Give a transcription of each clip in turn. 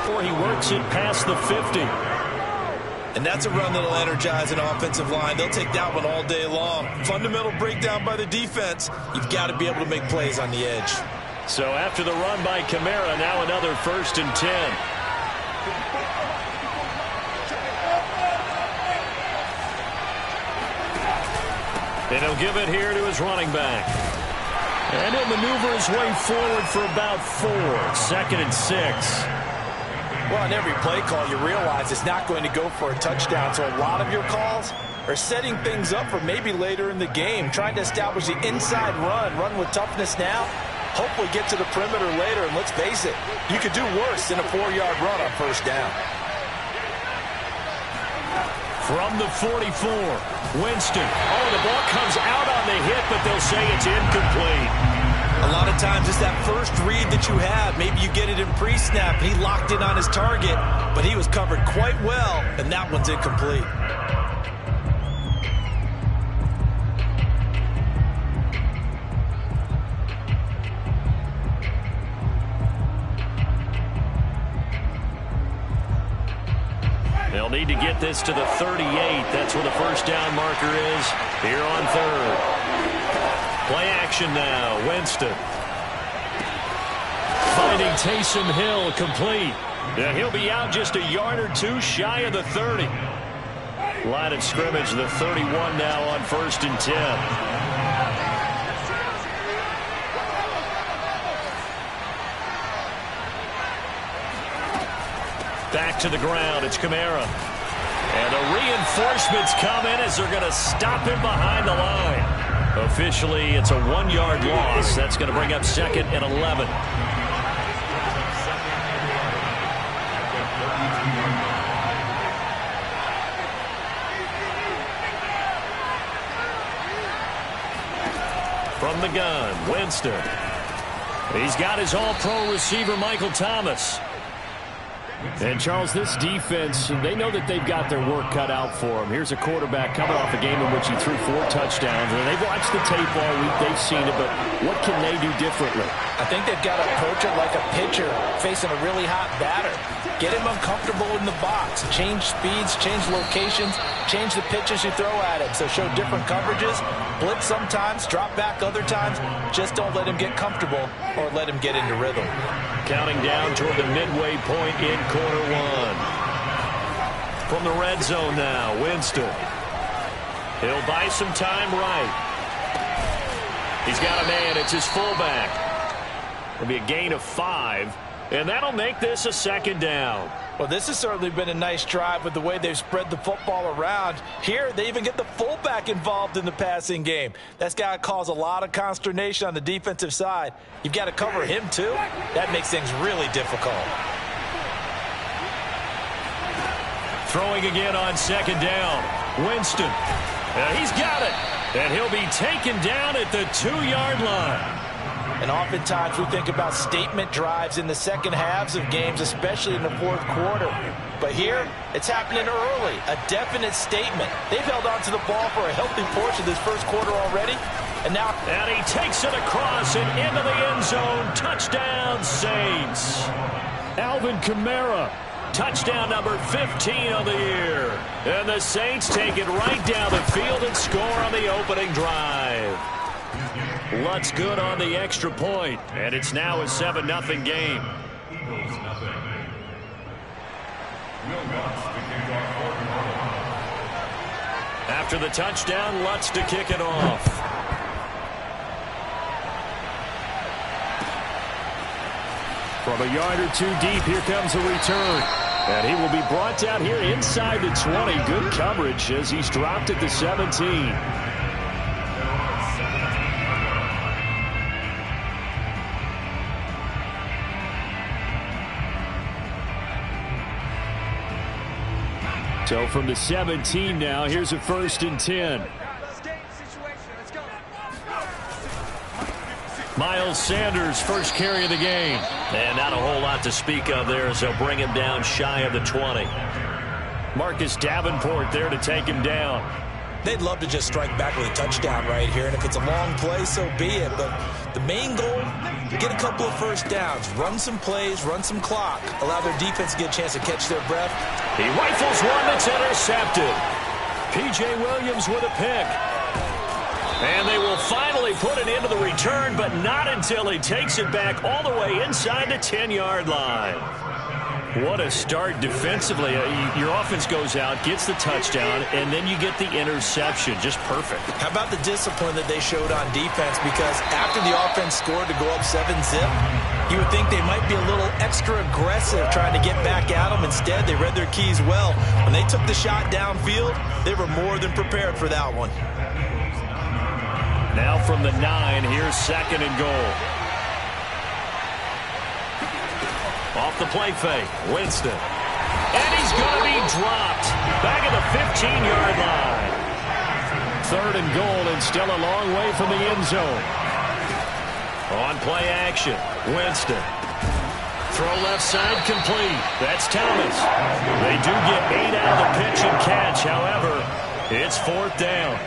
before he works it past the 50. And that's a run that'll energize an offensive line. They'll take that one all day long. Fundamental breakdown by the defense. You've got to be able to make plays on the edge. So after the run by Kamara, now another 1st and 10. And he'll give it here to his running back. And he'll maneuver his way forward for about 4. 2nd and 6. Well, on every play call, you realize it's not going to go for a touchdown. So a lot of your calls are setting things up for maybe later in the game, trying to establish the inside run with toughness now, hopefully get to the perimeter later. And let's face it, you could do worse than a 4-yard run on 1st down. From the 44, Winston. Oh, the ball comes out on the hit, but they'll say it's incomplete. A lot of times it's that first read that you have. Maybe you get it in pre-snap. He locked in on his target, but he was covered quite well, and that one's incomplete. They'll need to get this to the 38. That's where the 1st down marker is here on 3rd. Play action now. Winston. Finding Taysom Hill complete. And he'll be out just a yard or 2 shy of the 30. Line of scrimmage, the 31 now on 1st and 10. Back to the ground. It's Kamara. And the reinforcements come in as they're going to stop him behind the line. Officially, it's a 1-yard loss. That's going to bring up 2nd and 11. From the gun, Winston. He's got his all-pro receiver, Michael Thomas. And, Charles, this defense, they know that they've got their work cut out for them. Here's a quarterback coming off a game in which he threw 4 touchdowns. And they've watched the tape all week. They've seen it, but what can they do differently? I think they've got to approach it like a pitcher facing a really hot batter. Get him uncomfortable in the box. Change speeds, change locations, change the pitches you throw at him. So show different coverages, blitz sometimes, drop back other times. Just don't let him get comfortable or let him get into rhythm. Counting down toward the midway point in quarter 1. From the red zone now, Winston. He'll buy some time right. He's got a man. It's his fullback. It'll be a gain of 5. And that'll make this a 2nd down. Well, this has certainly been a nice drive with the way they've spread the football around. Here, they even get the fullback involved in the passing game. That's got to cause a lot of consternation on the defensive side. You've got to cover him, too. That makes things really difficult. Throwing again on 2nd down. Winston. He's got it. And he'll be taken down at the 2-yard line. And oftentimes we think about statement drives in the second halves of games, especially in the 4th quarter. But here, it's happening early. A definite statement. They've held on to the ball for a healthy portion of this 1st quarter already. And now... And he takes it across and into the end zone. Touchdown, Saints. Alvin Kamara. Touchdown number 15 of the year. And the Saints take it right down the field and score on the opening drive. Lutz good on the extra point, and it's now a 7-0 game. After the touchdown, Lutz to kick it off. From a yard or 2 deep, here comes a return. And he will be brought down here inside the 20. Good coverage as he's dropped at the 17. So from the 17 now, here's a 1st and 10. Miles Sanders, first carry of the game. And not a whole lot to speak of there as they'll bring him down shy of the 20. Marcus Davenport there to take him down. They'd love to just strike back with a touchdown right here, and if it's a long play, so be it. But the main goal, get a couple of first downs, run some plays, run some clock, allow their defense to get a chance to catch their breath. He rifles one that's intercepted. P.J. Williams with a pick. And they will finally put it into the return, but not until he takes it back all the way inside the 10-yard line. What a start defensively. Your offense goes out, gets the touchdown, and then you get the interception. Just perfect. How about the discipline that they showed on defense? Because after the offense scored to go up 7-zip, you would think they might be a little extra aggressive trying to get back at them. Instead, they read their keys well. When they took the shot downfield, they were more than prepared for that one. Now from the 9, here's 2nd and goal. Off the play fake, Winston. And he's going to be dropped. Back at the 15-yard line. 3rd and goal, and still a long way from the end zone. On play action, Winston. Throw left side complete. That's Thomas. They do get 8 out of the pitch and catch. However, it's 4th down.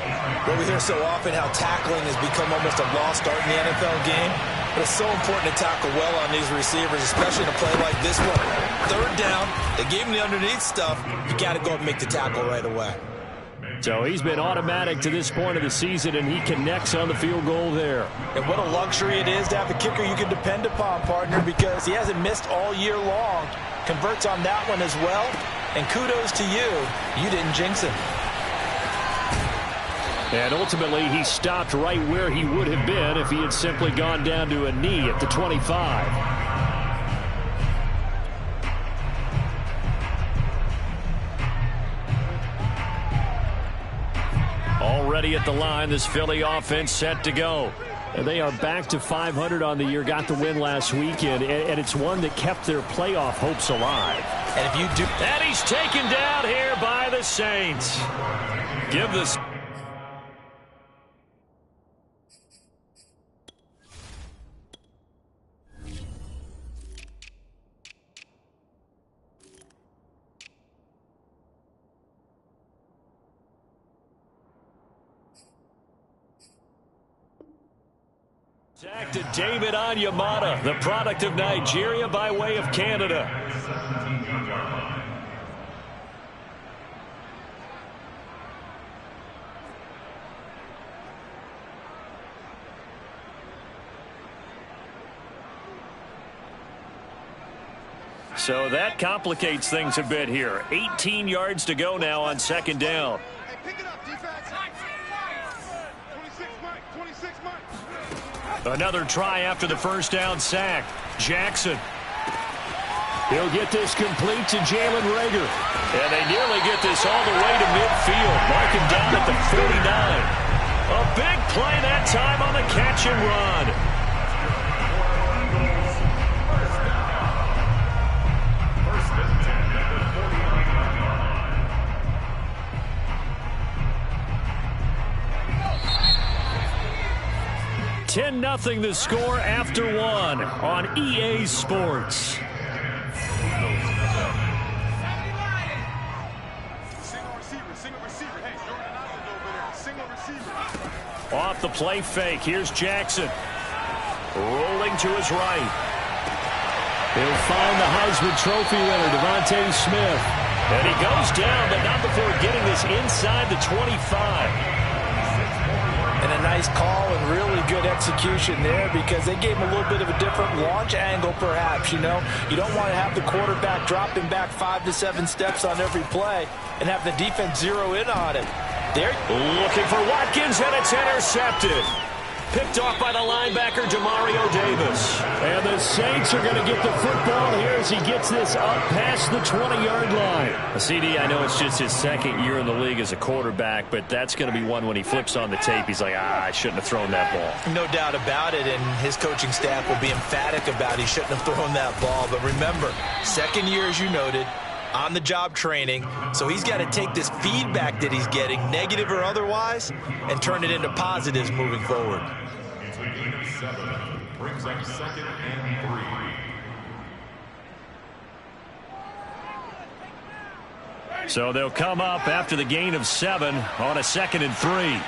But we hear so often how tackling has become almost a lost art in the NFL game. But it's so important to tackle well on these receivers, especially in a play like this one. 3rd down, they gave him the underneath stuff. You got to go and make the tackle right away. So he's been automatic to this point of the season, and he connects on the field goal there. And what a luxury it is to have a kicker you can depend upon, partner, because he hasn't missed all year long. Converts on that one as well. And kudos to you. You didn't jinx him. And ultimately, he stopped right where he would have been if he had simply gone down to a knee at the 25. Already at the line, this Philly offense set to go. And they are back to 500 on the year, got the win last weekend, and it's one that kept their playoff hopes alive. And if you do... And he's taken down here by the Saints. Give this... Back to David Onyemata, the product of Nigeria by way of Canada. So that complicates things a bit here. 18 yards to go now on 2nd down. Hey, pick it up, defense. 26 Mike. Another try after the 1st down sack. Jackson. He'll get this complete to Jalen Reagor. And they nearly get this all the way to midfield. Mark him down at the 49. A big play that time on the catch and run. $10-0 the score after 1 on EA Sports. Off the play fake. Here's Jackson. Rolling to his right. He'll find the Heisman Trophy winner, Devontae Smith. And he goes down, but not before getting this inside the 25. And a nice call and really good execution there because they gave him a little bit of a different launch angle perhaps, you know. You don't want to have the quarterback dropping back 5 to 7 steps on every play and have the defense zero in on it. They're looking for Watkins, and it's intercepted. Picked off by the linebacker, Demario Davis. And the Saints are going to get the football here as he gets this up past the 20-yard line. CD, I know it's just his 2nd year in the league as a quarterback, but that's going to be one when he flips on the tape. He's like, I shouldn't have thrown that ball. No doubt about it, and his coaching staff will be emphatic about he shouldn't have thrown that ball. But remember, 2nd year, as you noted, on-the-job training, so he's got to take this feedback that he's getting, negative or otherwise, and turn it into positives moving forward. It's a gain of 7, brings up 2nd and 3. So they'll come up after the gain of 7 on a 2nd and 3.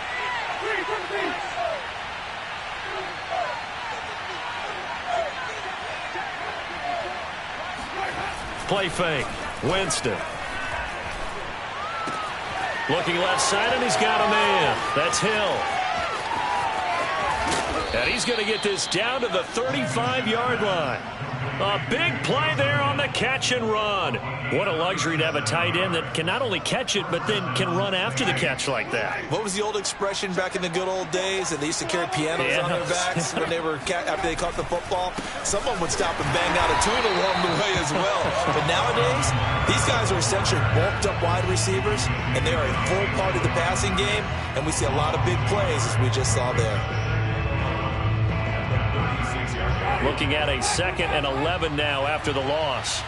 Play fake. Winston. Looking left side, and he's got a man. That's Hill. And he's going to get this down to the 35-yard line. A big play there on the catch and run. What a luxury to have a tight end that can not only catch it, but then can run after the catch like that. What was the old expression back in the good old days that they used to carry pianos on their backs when they were after they caught the football? Someone would stop and bang out a tune along the way as well. But nowadays, these guys are essentially bulked up wide receivers, and they are a full part of the passing game, and we see a lot of big plays as we just saw there. Looking at a 2nd and 11 now after the loss.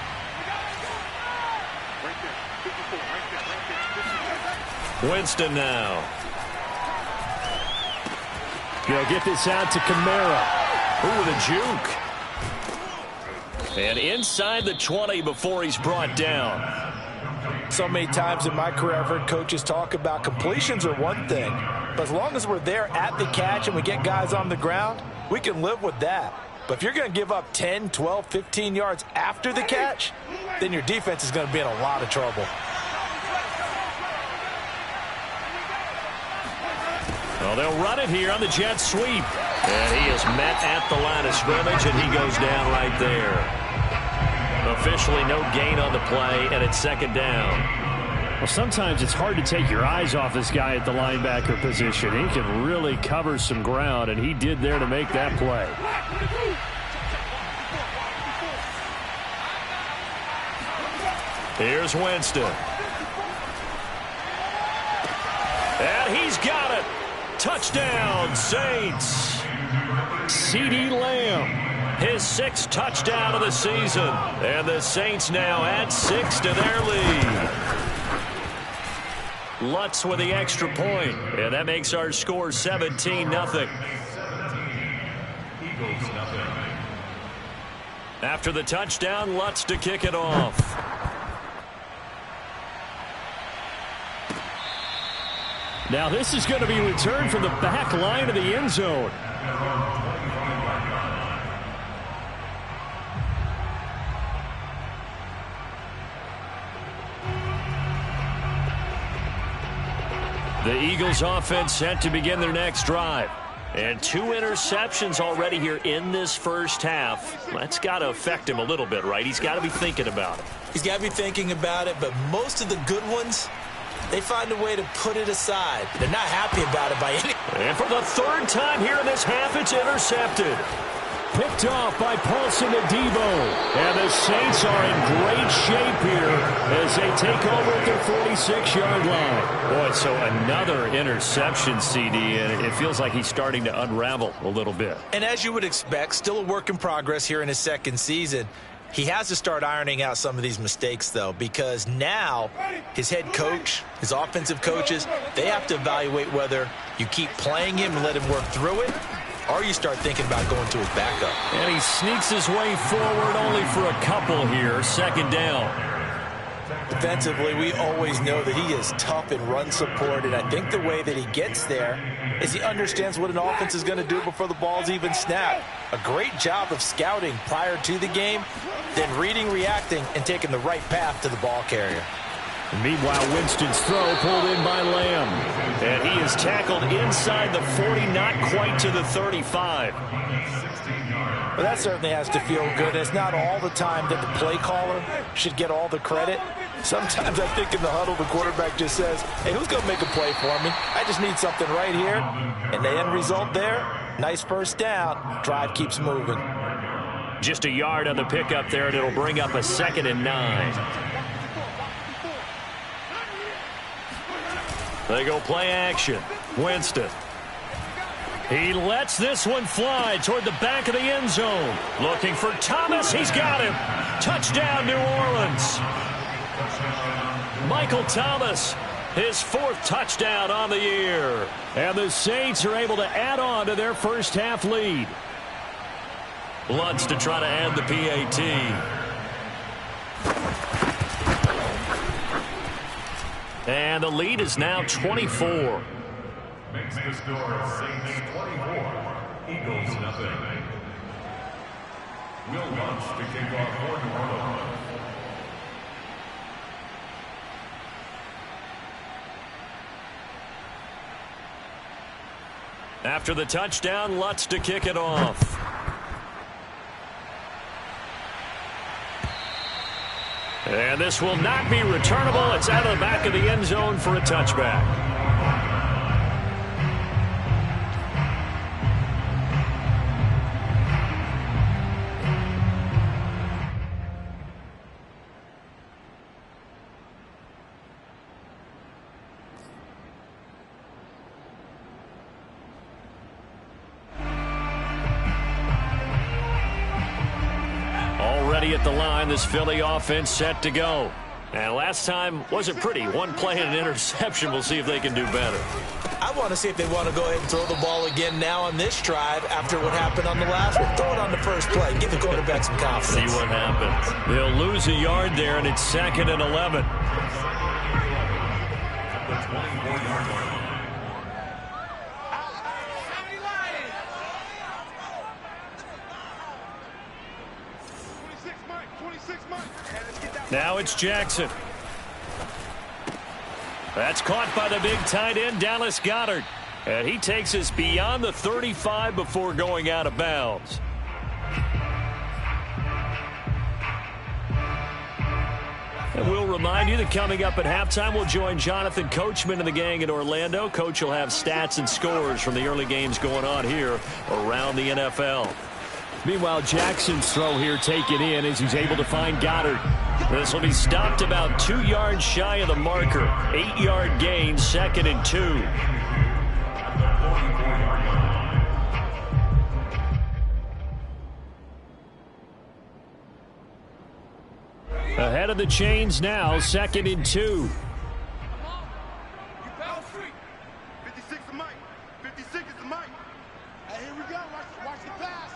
Winston now. They'll get this out to Kamara. Ooh, with a juke. And inside the 20 before he's brought down. So many times in my career I've heard coaches talk about completions are one thing, but as long as we're there at the catch and we get guys on the ground, we can live with that. But if you're going to give up 10, 12, 15 yards after the catch, then your defense is going to be in a lot of trouble. Well, they'll run it here on the jet sweep. And he is met at the line of scrimmage, and he goes down right there. Officially no gain on the play, and it's 2nd down. Well, sometimes it's hard to take your eyes off this guy at the linebacker position. He can really cover some ground, and he did there to make that play. Here's Winston. And he's got it. Touchdown, Saints. CeeDee Lamb. His 6th touchdown of the season. And the Saints now add 6 to their lead. Lutz with the extra point, and that makes our score 17-0. After the touchdown, Lutz to kick it off. Now this is going to be returned from the back line of the end zone. The Eagles offense set to begin their next drive. And 2 interceptions already here in this first half. That's got to affect him a little bit, right? He's got to be thinking about it. He's got to be thinking about it, but most of the good ones, they find a way to put it aside. They're not happy about it by any... And for the 3rd time here in this half, it's intercepted. Picked off by Paulson Adebo. And the Saints are in great shape here as they take over at their 46-yard line. Boy, so another interception, CD, and it feels like he's starting to unravel a little bit. And as you would expect, still a work in progress here in his 2nd season. He has to start ironing out some of these mistakes, though, because now his head coach, his offensive coaches, they have to evaluate whether you keep playing him and let him work through it, or you start thinking about going to his backup. And he sneaks his way forward only for a couple here. 2nd down. Defensively, we always know that he is tough in run support, and I think the way that he gets there is he understands what an offense is going to do before the ball's even snapped. A great job of scouting prior to the game, then reading, reacting, and taking the right path to the ball carrier. Meanwhile, Winston's throw pulled in by Lamb. And he is tackled inside the 40, not quite to the 35. Well, that certainly has to feel good. It's not all the time that the play caller should get all the credit. Sometimes I think in the huddle, the quarterback just says, hey, who's going to make a play for me? I just need something right here. And the end result there, nice 1st down. Drive keeps moving. Just a yard on the pickup there, and it'll bring up a 2nd and 9. They go play action. Winston. He lets this one fly toward the back of the end zone. Looking for Thomas. He's got him. Touchdown, New Orleans. Michael Thomas, his 4th touchdown on the year. And the Saints are able to add on to their first half lead. Lutz to try to add the PAT. And the lead is now 24. Makes the score Saints 24, Eagles nothing. Will Lutz to kick off for New Orleans. After the touchdown, Lutz to kick it off. And this will not be returnable. It's out of the back of the end zone for a touchback. Already at the line, this Philly offense set to go. And last time wasn't pretty. One play and an interception. We'll see if they can do better. I want to see if they want to go ahead and throw the ball again now on this drive after what happened on the last one. Throw it on the first play. Give the quarterback some confidence. See what happens. They'll lose a yard there, and it's 2nd and 11. The 24-yard line. Now it's Jackson. That's caught by the big tight end, Dallas Goedert. And he takes us beyond the 35 before going out of bounds. And we'll remind you that coming up at halftime, we'll join Jonathan Coachman and the gang in Orlando. Coach will have stats and scores from the early games going on here around the NFL. Meanwhile, Jackson's throw here taken in as he's able to find Goedert. This will be stopped about 2 yards shy of the marker. 8-yard gain, 2nd and 2. Ahead of the chains now, 2nd and 2. 56 is Mike. 56 is Mike. Hey, here we go. Watch the pass.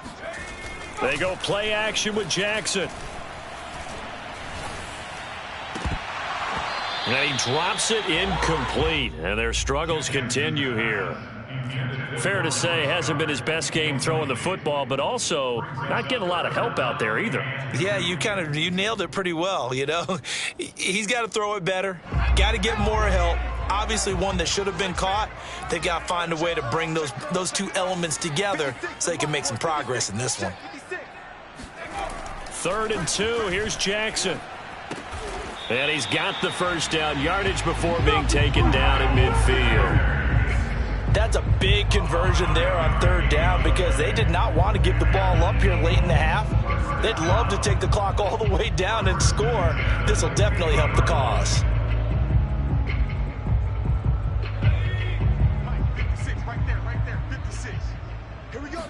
They go play action with Jackson. And he drops it incomplete. And their struggles continue here. Fair to say, hasn't been his best game throwing the football, but also not getting a lot of help out there either. Yeah, you nailed it pretty well, you know. He's got to throw it better. Got to get more help. Obviously one that should have been caught. They got to find a way to bring those two elements together so they can make some progress in this one. 3rd and 2. Here's Jackson. And he's got the first down, yardage before being taken down at midfield. That's a big conversion there on 3rd down because they did not want to give the ball up here late in the half. They'd love to take the clock all the way down and score. This will definitely help the cause. Mike, 56, right there, 56. Here we go.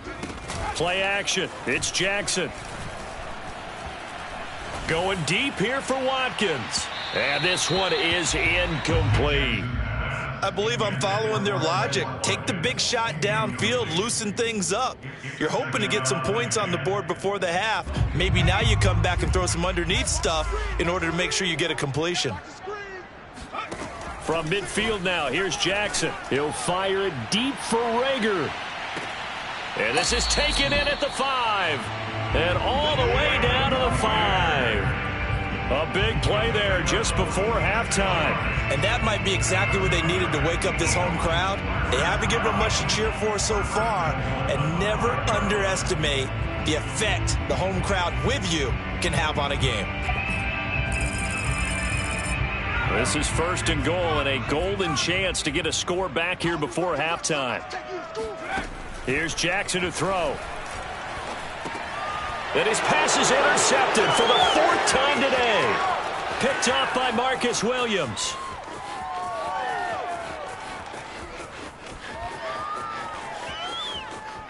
Play action. It's Jackson. Going deep here for Watkins. And this one is incomplete. I believe I'm following their logic. Take the big shot downfield, loosen things up. You're hoping to get some points on the board before the half. Maybe now you come back and throw some underneath stuff in order to make sure you get a completion. From midfield now, here's Jackson. He'll fire it deep for Rager. And this is taken in at the 5. And all the way down to the 5. A big play there just before halftime. And that might be exactly what they needed to wake up this home crowd. They haven't given them much to cheer for so far. And never underestimate the effect the home crowd with you can have on a game. This is 1st and goal and a golden chance to get a score back here before halftime. Here's Jackson to throw. And his pass is intercepted for the 4th time today. Picked off by Marcus Williams.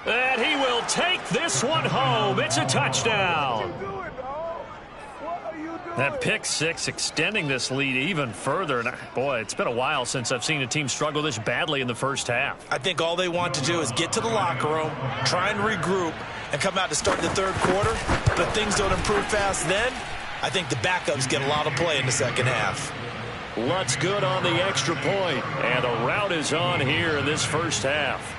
And he will take this one home. It's a touchdown. That pick 6 extending this lead even further. And boy, it's been a while since I've seen a team struggle this badly in the first half. I think all they want to do is get to the locker room, try and regroup, and come out to start the 3rd quarter. But if things don't improve fast then, I think the backups get a lot of play in the 2nd half. Lutz good on the extra point. And the rout is on here in this first half.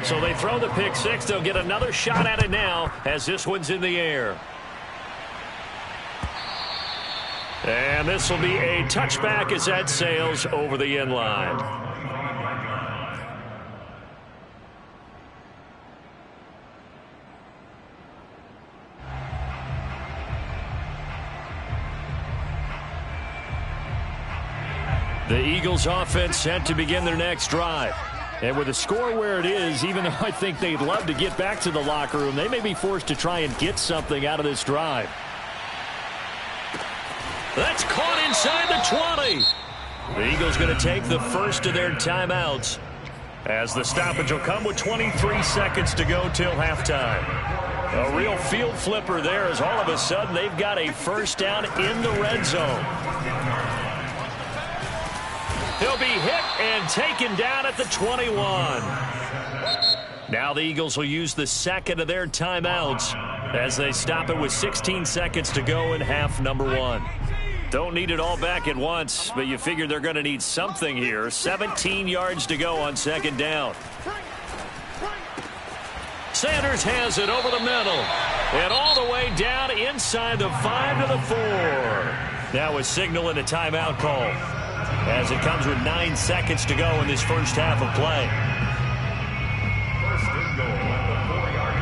So they throw the pick six. They'll get another shot at it now as this one's in the air. And this will be a touchback as that sails over the end line. The Eagles offense set to begin their next drive. And with the score where it is, even though I think they'd love to get back to the locker room, they may be forced to try and get something out of this drive. That's caught inside the 20. The Eagles going to take the first of their timeouts as the stoppage will come with 23 seconds to go till halftime. A real field flipper there as all of a sudden they've got a first down in the red zone. He'll be hit and taken down at the 21. Now the Eagles will use the second of their timeouts as they stop it with 16 seconds to go in half number one. Don't need it all back at once, but you figure they're going to need something here. 17 yards to go on second down. Sanders has it over the middle. And all the way down inside the 5 to the 4. Now a signal and a timeout call as it comes with 9 seconds to go in this first half of play. First and goal at the 4-yard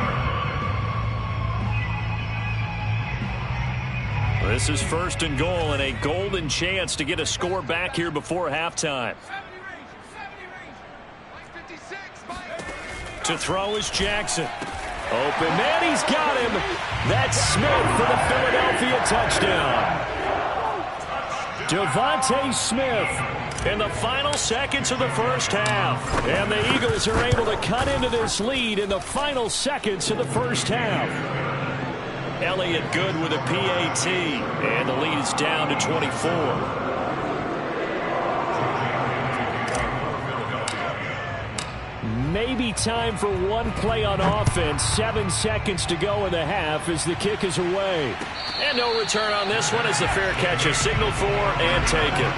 line. This is first and goal and a golden chance to get a score back here before halftime. To throw is Jackson. Open man, he's got him. That's Smith for the Philadelphia touchdown. Devontae Smith in the final seconds of the first half. And the Eagles are able to cut into this lead in the final seconds of the first half. Elliott good with a PAT. And the lead is down to 24. Maybe time for one play on offense. 7 seconds to go in the half as the kick is away. And no return on this one as the fair catch is signaled for and taken.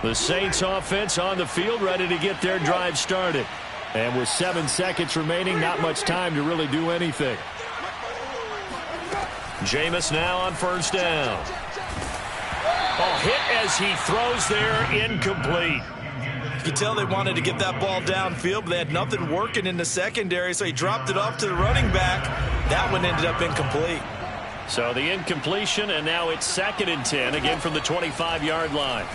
The Saints offense on the field ready to get their drive started. And with 7 seconds remaining, not much time to really do anything. Jameis now on first down. Oh, hit as he throws there, incomplete. You could tell they wanted to get that ball downfield, but they had nothing working in the secondary, so he dropped it off to the running back. That one ended up incomplete. So the incompletion, and now it's 2nd and 10, again from the 25-yard line.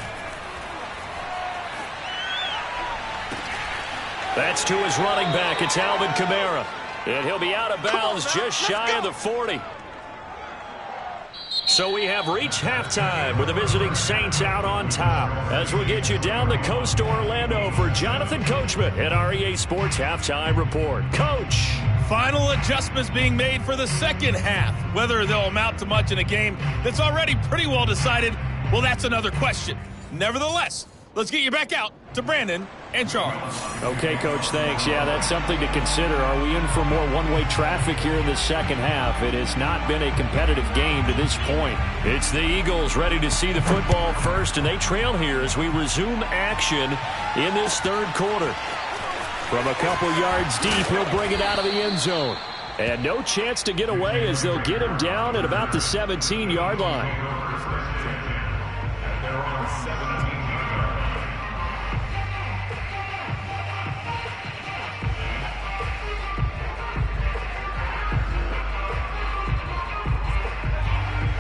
That's to his running back. It's Alvin Kamara. And he'll be out of bounds just shy of the 40. So we have reached halftime with the visiting Saints out on top. As we'll get you down the coast to Orlando for Jonathan Coachman at our EA Sports Halftime Report. Coach. Final adjustments being made for the second half. Whether they'll amount to much in a game that's already pretty well decided, well, that's another question. Nevertheless, let's get you back out to Brandon and Charles. Okay, Coach, thanks. Yeah, that's something to consider. Are we in for more one-way traffic here in the second half? It has not been a competitive game to this point. It's the Eagles ready to see the football first, and they trail here as we resume action in this third quarter. From a couple yards deep, he'll bring it out of the end zone. And no chance to get away as they'll get him down at about the 17-yard line.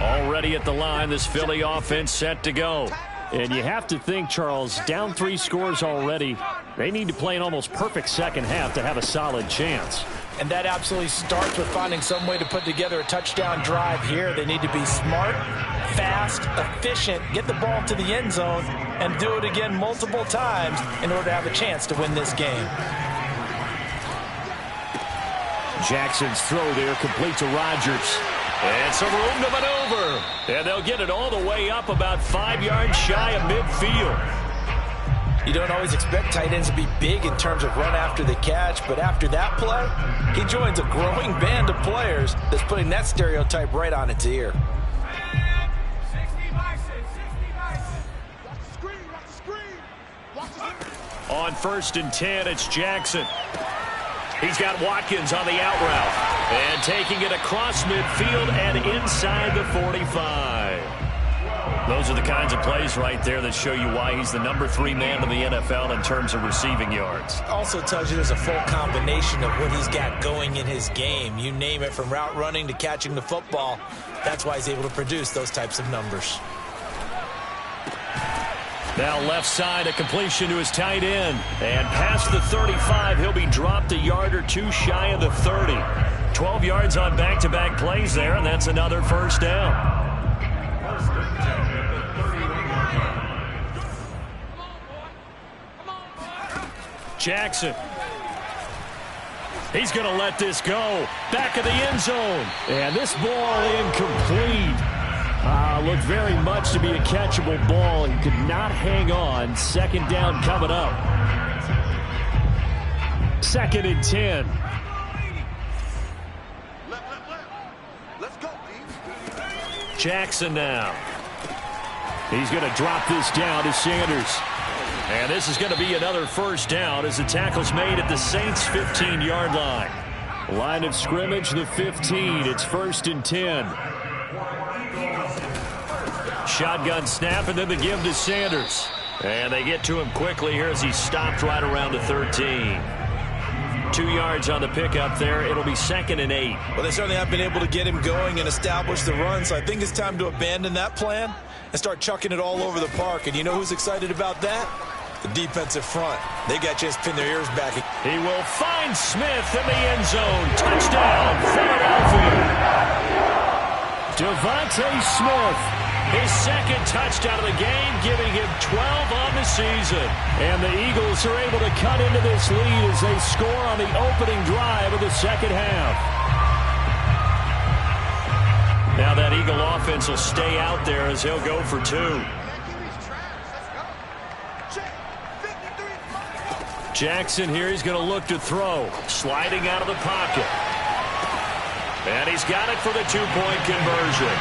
Already at the line, this Philly offense set to go. And you have to think, Charles, down 3 scores already. They need to play an almost perfect second half to have a solid chance. And that absolutely starts with finding some way to put together a touchdown drive here. They need to be smart, fast, efficient, get the ball to the end zone, and do it again multiple times in order to have a chance to win this game. Jackson's throw there complete to Rodgers. And some room to maneuver. And they'll get it all the way up about 5 yards shy of midfield. You don't always expect tight ends to be big in terms of run after the catch, but after that play, he joins a growing band of players that's putting that stereotype right on its ear. On 1st and 10, it's Jackson. He's got Watkins on the out route. And taking it across midfield and inside the 45. Those are the kinds of plays right there that show you why he's the number 3 man in the NFL in terms of receiving yards. Also tells you there's a full combination of what he's got going in his game. You name it, from route running to catching the football. That's why he's able to produce those types of numbers. Now left side, a completion to his tight end. And past the 35, he'll be dropped a yard or two shy of the 30. 12 yards on back-to-back plays there, and that's another first down. Jackson. He's going to let this go. Back of the end zone. And this ball incomplete. Looked very much to be a catchable ball. He could not hang on. Second down coming up. 2nd and 10. Let's go, D. Jackson now. He's going to drop this down to Sanders. And this is going to be another first down as the tackle's made at the Saints' 15-yard line. Line of scrimmage, the 15. It's 1st and 10. Shotgun snap, and then the give to Sanders. And they get to him quickly here as he stopped right around the 13. 2 yards on the pickup there. It'll be 2nd and 8. Well, they certainly have been able to get him going and establish the run, so I think it's time to abandon that plan and start chucking it all over the park. And you know who's excited about that? The defensive front. They got a chance to pin their ears back. He will find Smith in the end zone. Touchdown, Philadelphia. Devontae Smith, his 2nd touchdown of the game, giving him 12 on the season. And the Eagles are able to cut into this lead as they score on the opening drive of the second half. Now that Eagle offense will stay out there as he'll go for 2. Jackson here, he's going to look to throw. Sliding out of the pocket. And he's got it for the 2-point conversion.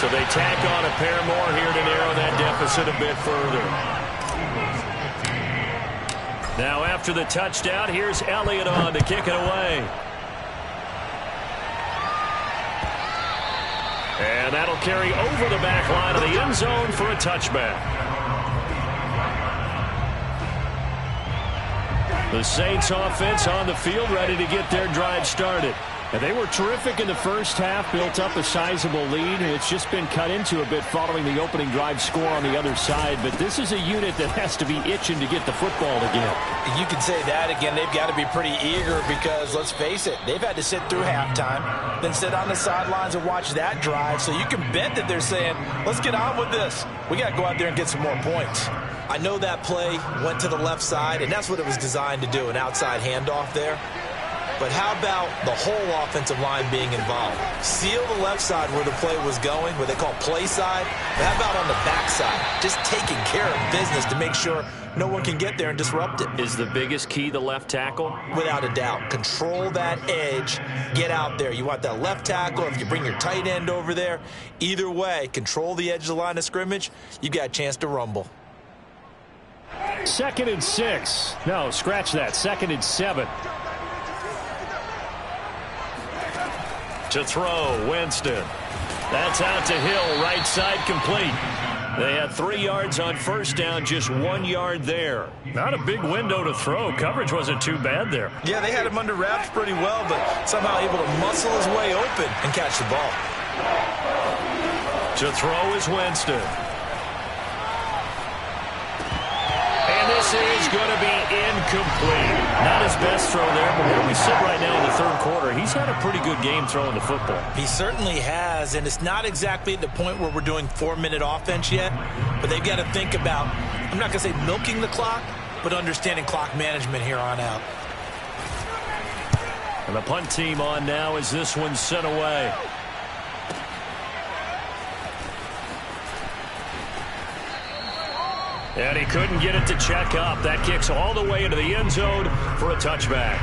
So they tack on a pair more here to narrow that deficit a bit further. Now after the touchdown, here's Elliott on to kick it away. And that'll carry over the back line of the end zone for a touchback. The Saints offense on the field, ready to get their drive started. And they were terrific in the first half, built up a sizable lead, and it's just been cut into a bit following the opening drive score on the other side. But this is a unit that has to be itching to get the football again. You can say that again. They've got to be pretty eager because, let's face it, they've had to sit through halftime, then sit on the sidelines and watch that drive. So you can bet that they're saying, let's get on with this. We got to go out there and get some more points. I know that play went to the left side, and that's what it was designed to do, an outside handoff there. But how about the whole offensive line being involved? Seal the left side where the play was going, what they call play side. But how about on the back side? Just taking care of business to make sure no one can get there and disrupt it. Is the biggest key the left tackle? Without a doubt. Control that edge. Get out there. You want that left tackle. If you bring your tight end over there, either way, control the edge of the line of scrimmage. You got a chance to rumble. 2nd and 6. No, scratch that. 2nd and 7. To throw, Winston. That's out to Hill, right side complete. They had 3 yards on first down, just 1 yard there. Not a big window to throw. Coverage wasn't too bad there. Yeah, they had him under wraps pretty well, but somehow able to muscle his way open and catch the ball. To throw is Winston. And this is going to be incomplete. Not his best throw there, but where we sit right now in the third quarter, he's had a pretty good game throwing the football. He certainly has, and it's not exactly at the point where we're doing 4-minute offense yet, but they've got to think about, I'm not going to say milking the clock, but understanding clock management here on out. And the punt team on now as this one's sent away. And he couldn't get it to check up. That kicks all the way into the end zone for a touchback.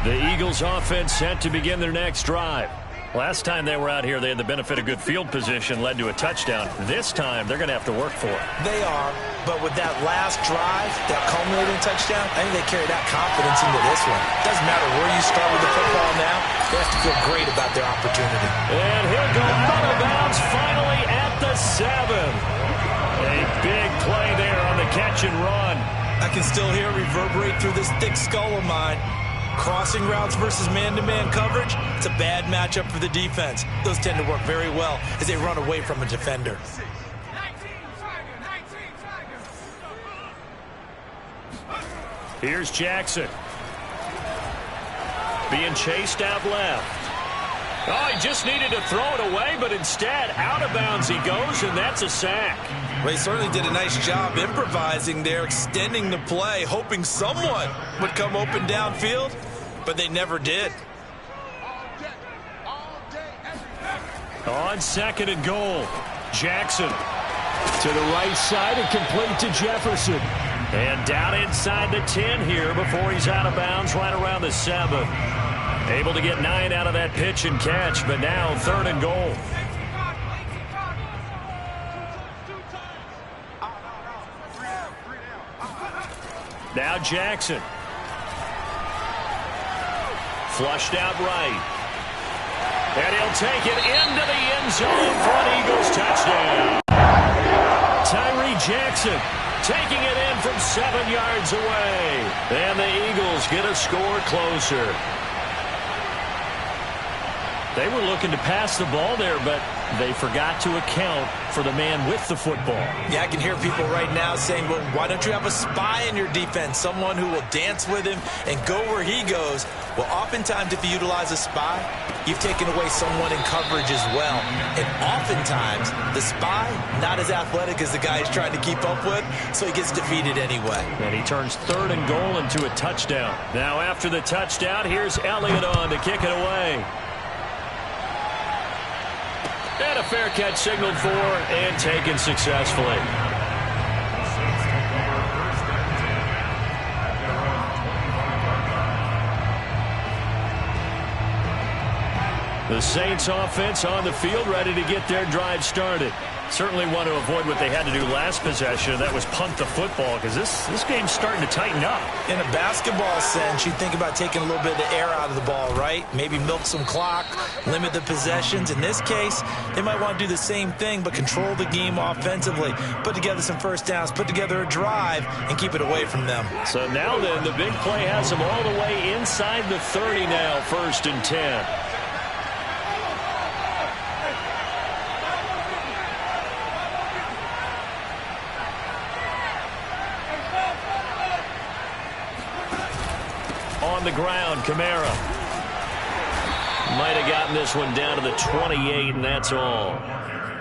The Eagles offense set to begin their next drive. Last time they were out here, they had the benefit of good field position, led to a touchdown. This time, they're going to have to work for it. They are, but with that last drive, that culminating touchdown, I think they carry that confidence into this one. Doesn't matter where you start with the football now, they have to feel great about their opportunity. And he'll go out of bounds finally at the 7. A big play there on the catch and run. I can still hear it reverberate through this thick skull of mine. Crossing routes versus man-to-man coverage, it's a bad matchup for the defense. Those tend to work very well as they run away from a defender. Here's Jackson. Being chased out left. Oh, he just needed to throw it away, but instead, out of bounds he goes, and that's a sack. Well, he certainly did a nice job improvising there, extending the play, hoping someone would come open downfield, but they never did. On 2nd and goal, Jackson to the right side and complete to Jefferson. And down inside the 10 here before he's out of bounds right around the 7. Able to get 9 out of that pitch and catch, but now 3rd and goal. Now Jackson. Flushed out right. And he'll take it into the end zone for an Eagles touchdown. Tyree Jackson taking it in from 7 yards away. And the Eagles get a score closer. They were looking to pass the ball there, but they forgot to account for the man with the football. Yeah, I can hear people right now saying, well, why don't you have a spy in your defense, someone who will dance with him and go where he goes? Well, oftentimes if you utilize a spy, you've taken away someone in coverage as well. And oftentimes, the spy, not as athletic as the guy he's trying to keep up with, so he gets defeated anyway. And he turns 3rd and goal into a touchdown. Now after the touchdown, here's Elliott on to kick it away. And a fair catch signaled for and taken successfully. The Saints offense on the field ready to get their drive started. Certainly want to avoid what they had to do last possession. That was punt the football because this game's starting to tighten up. In a basketball sense, you think about taking a little bit of the air out of the ball, right? Maybe milk some clock, limit the possessions. In this case, they might want to do the same thing, but control the game offensively. Put together some first downs, put together a drive, and keep it away from them. So now then, the big play has them all the way inside the 30 now, 1st and 10. On the ground, Kamara. Might have gotten this one down to the 28, and that's all.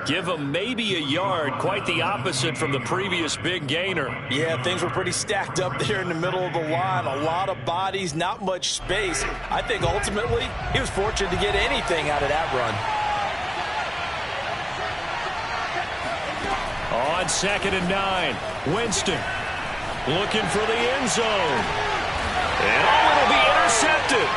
Give him maybe a yard, quite the opposite from the previous big gainer. Yeah, things were pretty stacked up there in the middle of the line. A lot of bodies, not much space. I think ultimately he was fortunate to get anything out of that run. On 2nd and 9, Winston looking for the end zone. And it'll be intercepted.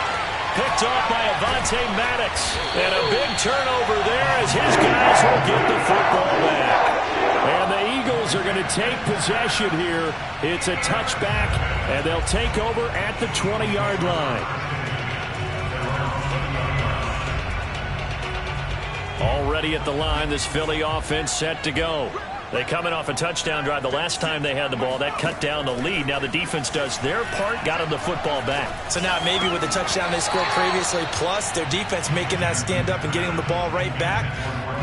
Picked off by Avonte Maddox. And a big turnover there as his guys will get the football back. And the Eagles are going to take possession here. It's a touchback, and they'll take over at the 20-yard line. Already at the line, this Philly offense set to go. They come in off a touchdown drive. The last time they had the ball, that cut down the lead. Now the defense does their part, got them the football back. So now maybe with the touchdown they scored previously, plus their defense making that stand up and getting them the ball right back,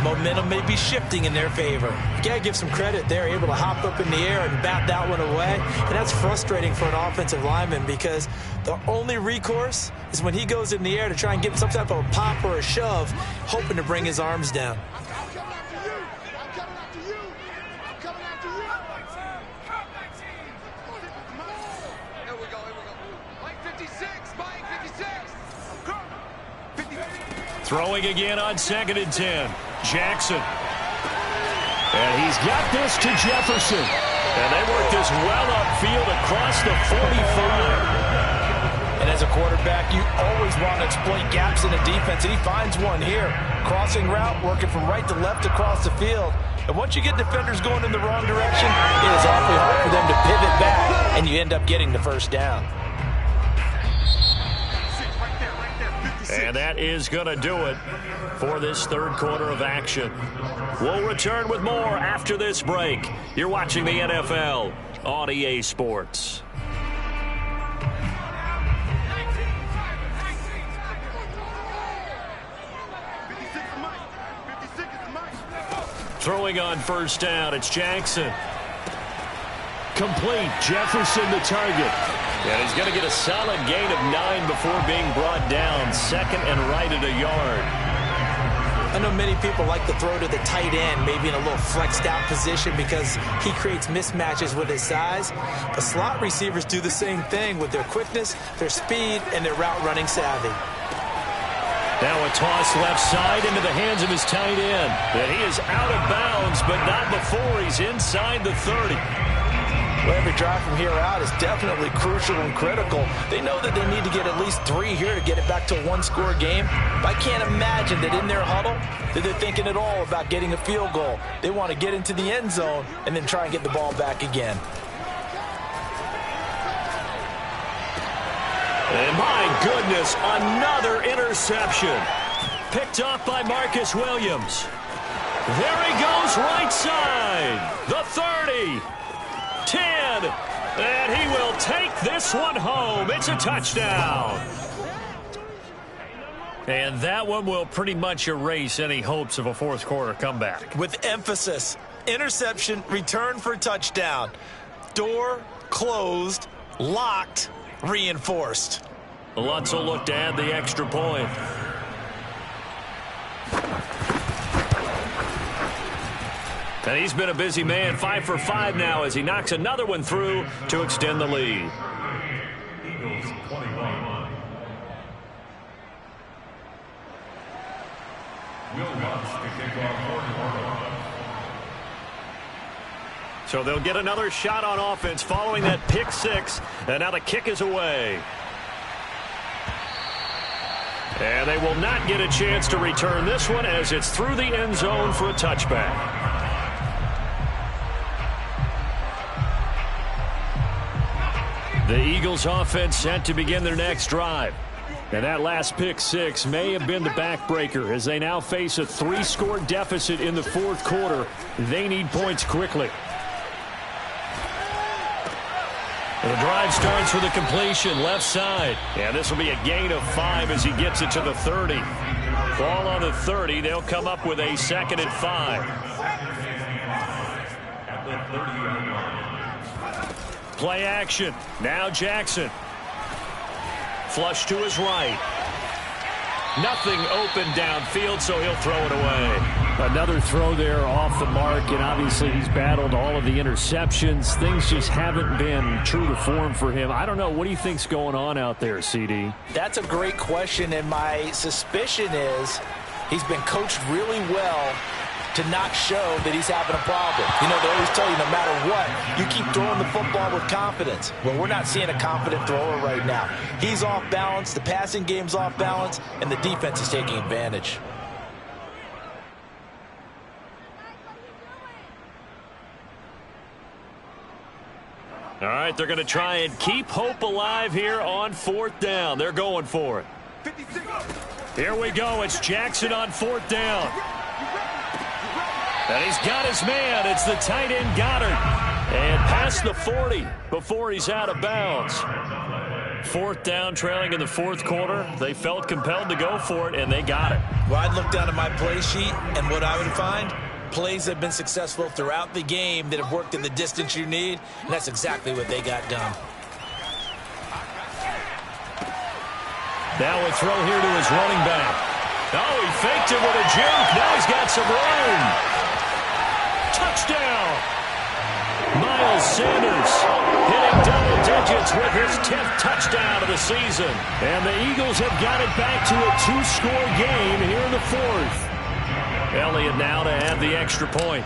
momentum may be shifting in their favor. You got to give some credit. They're able to hop up in the air and bat that one away. And that's frustrating for an offensive lineman because the only recourse is when he goes in the air to try and get some type of a pop or a shove, hoping to bring his arms down. Throwing again on 2nd and 10. Jackson. And he's got this to Jefferson. And they work this well upfield across the 45. And as a quarterback, you always want to exploit gaps in the defense, and he finds one here. Crossing route, working from right to left across the field. And once you get defenders going in the wrong direction, it is awfully hard for them to pivot back, and you end up getting the first down. And that is going to do it for this third quarter of action. We'll return with more after this break. You're watching the NFL on EA Sports. Throwing on first down, it's Jackson. Complete. Jefferson the target. And he's going to get a solid gain of 9 before being brought down. 2nd and right at a yard. I know many people like to throw to the tight end, maybe in a little flexed out position because he creates mismatches with his size. But slot receivers do the same thing with their quickness, their speed, and their route running savvy. Now a toss left side into the hands of his tight end. And he is out of bounds, but not before he's inside the 30. Well, every drive from here out is definitely crucial and critical. They know that they need to get at least 3 here to get it back to a one-score game. But I can't imagine that in their huddle that they're thinking at all about getting a field goal. They want to get into the end zone and then try and get the ball back again. And my goodness, another interception. Picked off by Marcus Williams. There he goes right side. The 30. 10. And he will take this one home. It's a touchdown. And that one will pretty much erase any hopes of a fourth quarter comeback. With emphasis. Interception, return for touchdown. Door closed, locked, reinforced. Lutz will look to add the extra point. And he's been a busy man, 5 for 5 now as he knocks another one through to extend the lead. Eagles 21. Will Lutz to kick off 41. So they'll get another shot on offense following that pick 6. And now the kick is away. And they will not get a chance to return this one as it's through the end zone for a touchback. The Eagles offense set to begin their next drive. And that last pick 6 may have been the backbreaker as they now face a 3-score deficit in the fourth quarter. They need points quickly. And the drive starts with a completion left side. And this will be a gain of 5 as he gets it to the 30. Ball on the 30. They'll come up with a 2nd and 5. At the 30-yard line. Play action. Now Jackson. Flush to his right. Nothing open downfield, so he'll throw it away. Another throw there off the mark, and obviously he's battled all of the interceptions. Things just haven't been true to form for him. I don't know. What do you think's going on out there, CD? That's a great question, and my suspicion is he's been coached really well to not show that he's having a problem. You know, they always tell you no matter what, you keep throwing the football with confidence. Well, we're not seeing a confident thrower right now. He's off balance, the passing game's off balance, and the defense is taking advantage. All right, they're going to try and keep hope alive here on 4th down. They're going for it. Here we go. It's Jackson on 4th down. And he's got his man. It's the tight end Goddard. And past the 40 before he's out of bounds. 4th down, trailing in the fourth quarter. They felt compelled to go for it, and they got it. Well, I'd look down at my play sheet, and what I would find, plays that have been successful throughout the game that have worked in the distance you need, and that's exactly what they got done. Now a throw here to his running back. Oh, he faked it with a juke. Now he's got some room. Touchdown! Miles Sanders hitting double digits digits with his 10th touchdown of the season. And the Eagles have got it back to a 2-score game here in the 4th. Elliott now to have the extra point.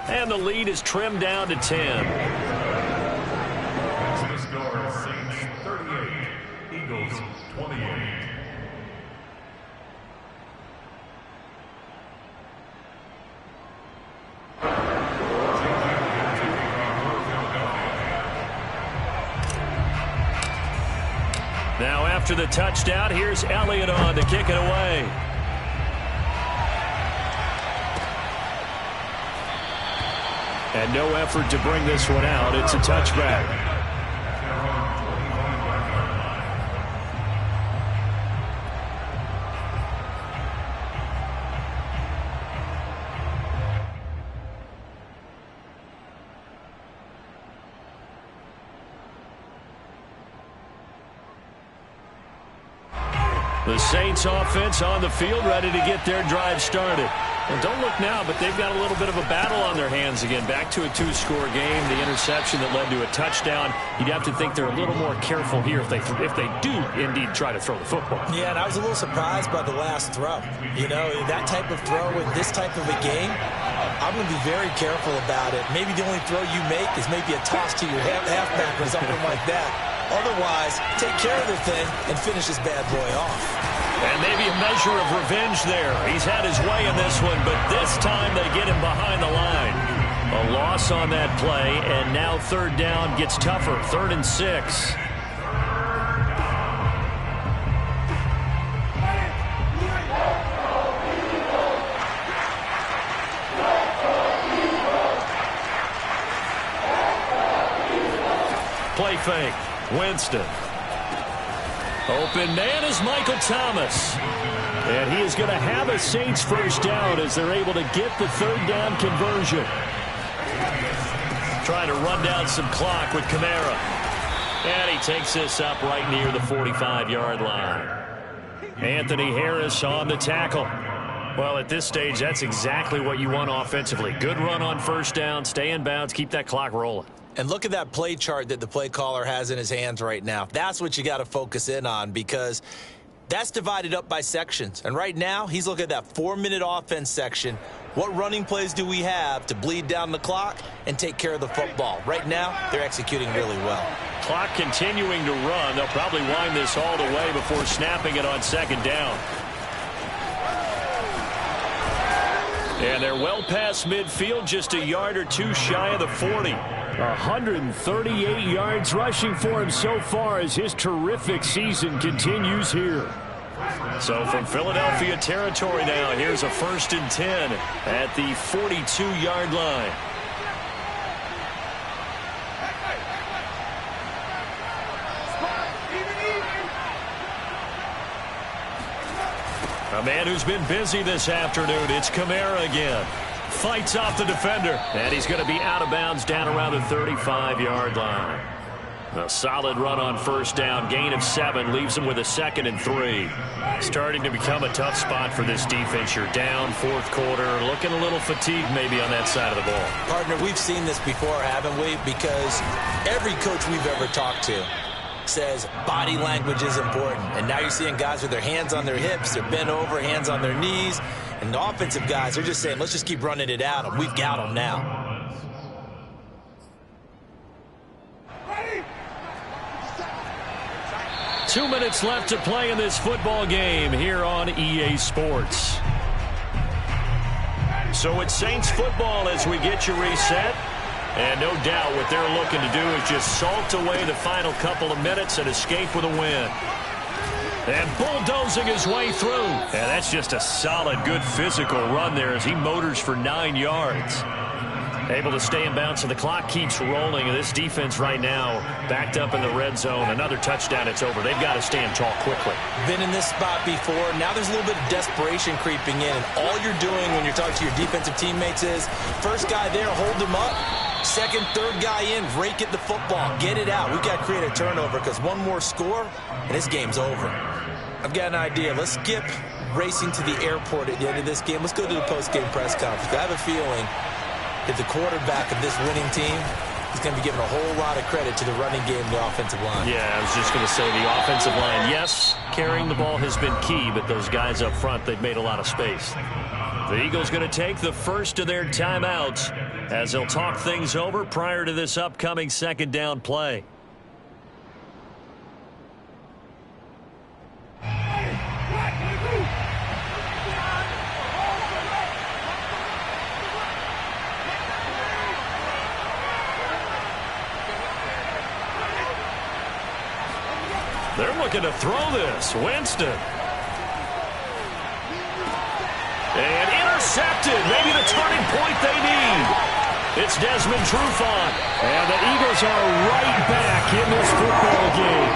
And the lead is trimmed down to 10. The score is Saints 38, Eagles 28. Now after the touchdown, here's Elliott on to kick it away. And no effort to bring this one out. It's a touchback. The Saints offense on the field, ready to get their drive started. And don't look now, but they've got a little bit of a battle on their hands again. Back to a 2-score game. The interception that led to a touchdown. You'd have to think they're a little more careful here if they do indeed try to throw the football. Yeah, and I was a little surprised by the last throw. You know, that type of throw in this type of a game, I'm going to be very careful about it. Maybe the only throw you make is maybe a toss to your halfback or something like that. Otherwise, take care of the thing and finish this bad boy off. And maybe a measure of revenge there. He's had his way in this one, but this time they get him behind the line. A loss on that play, and now 3rd down gets tougher. 3rd and 6. Play fake. Winston. Open man is Michael Thomas. And he is going to have a Saints first down as they're able to get the 3rd down conversion. Trying to run down some clock with Kamara. And he takes this up right near the 45-yard line. Anthony Harris on the tackle. Well, at this stage, that's exactly what you want offensively. Good run on first down, stay in bounds, keep that clock rolling. And look at that play chart that the play caller has in his hands right now. That's what you got to focus in on, because that's divided up by sections. And right now, he's looking at that 4-minute offense section. What running plays do we have to bleed down the clock and take care of the football? Right now, they're executing really well. Clock continuing to run. They'll probably wind this all the way before snapping it on 2nd down. And they're well past midfield, just a yard or two shy of the 40. 138 yards rushing for him so far as his terrific season continues here. So from Philadelphia territory now, here's a 1st and 10 at the 42-yard line. A man who's been busy this afternoon, it's Kamara again. Fights off the defender, and he's going to be out of bounds down around the 35-yard line. A solid run on first down, gain of 7, leaves him with a 2nd and 3. Starting to become a tough spot for this defense. You're down 4th quarter, looking a little fatigued maybe on that side of the ball. Partner, we've seen this before, haven't we? Because every coach we've ever talked to says body language is important. And now you're seeing guys with their hands on their hips, they're bent over, hands on their knees. And the offensive guys are just saying, let's just keep running it at them. We've got them now. 2 minutes left to play in this football game here on EA Sports. So it's Saints football as we get you reset. And no doubt what they're looking to do is just salt away the final couple of minutes and escape with a win. And bulldozing his way through. And that's just a solid, good physical run there as he motors for 9 yards. Able to stay in bounds, and the clock keeps rolling. And this defense right now backed up in the red zone. Another touchdown, it's over. They've got to stand tall quickly. Been in this spot before. Now there's a little bit of desperation creeping in. And all you're doing when you're talking to your defensive teammates is, first guy there, hold him up. Second, third guy in, rake at the football. Get it out. We've got to create a turnover because one more score, and this game's over. I've got an idea. Let's skip racing to the airport at the end of this game. Let's go to the post-game press conference. I have a feeling if the quarterback of this winning team, he's going to be giving a whole lot of credit to the running game and the offensive line. Yeah, I was just going to say the offensive line, yes, carrying the ball has been key, but those guys up front, they've made a lot of space. The Eagles going to take the first of their timeouts as they'll talk things over prior to this upcoming second down play. They're looking to throw this. Winston. And intercepted. Maybe the turning point they need. It's Desmond Trufant. And the Eagles are right back in this football game.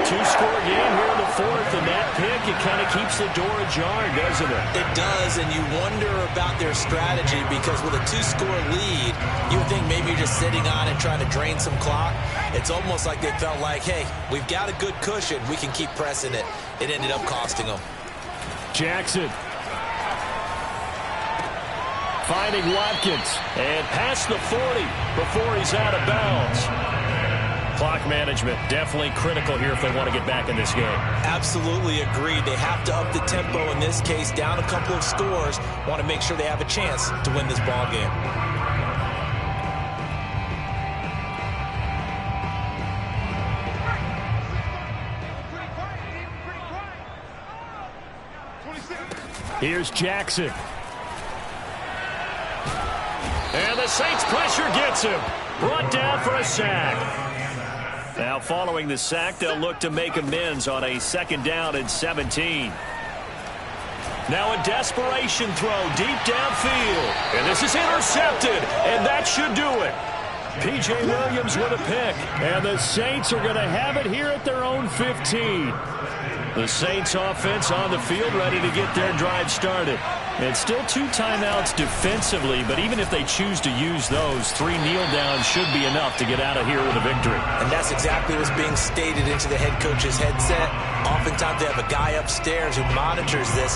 Two-score game here in the fourth, and that pick, it kind of keeps the door ajar, doesn't it? It does, and you wonder about their strategy because with a two-score lead, you would think maybe you're just sitting on it trying to drain some clock. It's almost like they felt like, hey, we've got a good cushion. We can keep pressing it. It ended up costing them. Jackson. Finding Watkins. And past the 40 before he's out of bounds. Clock management definitely critical here if they want to get back in this game. Absolutely agreed. They have to up the tempo in this case, down a couple of scores. Want to make sure they have a chance to win this ball game. Here's Jackson. And the Saints pressure gets him. Brought down for a sack. Now following the sack, they'll look to make amends on a second down and 17. Now a desperation throw deep downfield. And this is intercepted. And that should do it. P.J. Williams with a pick. And the Saints are going to have it here at their own 15. The Saints offense on the field ready to get their drive started. And still 2 timeouts defensively, but even if they choose to use those, 3 kneel downs should be enough to get out of here with a victory. And that's exactly what's being stated into the head coach's headset. Oftentimes they have a guy upstairs who monitors this.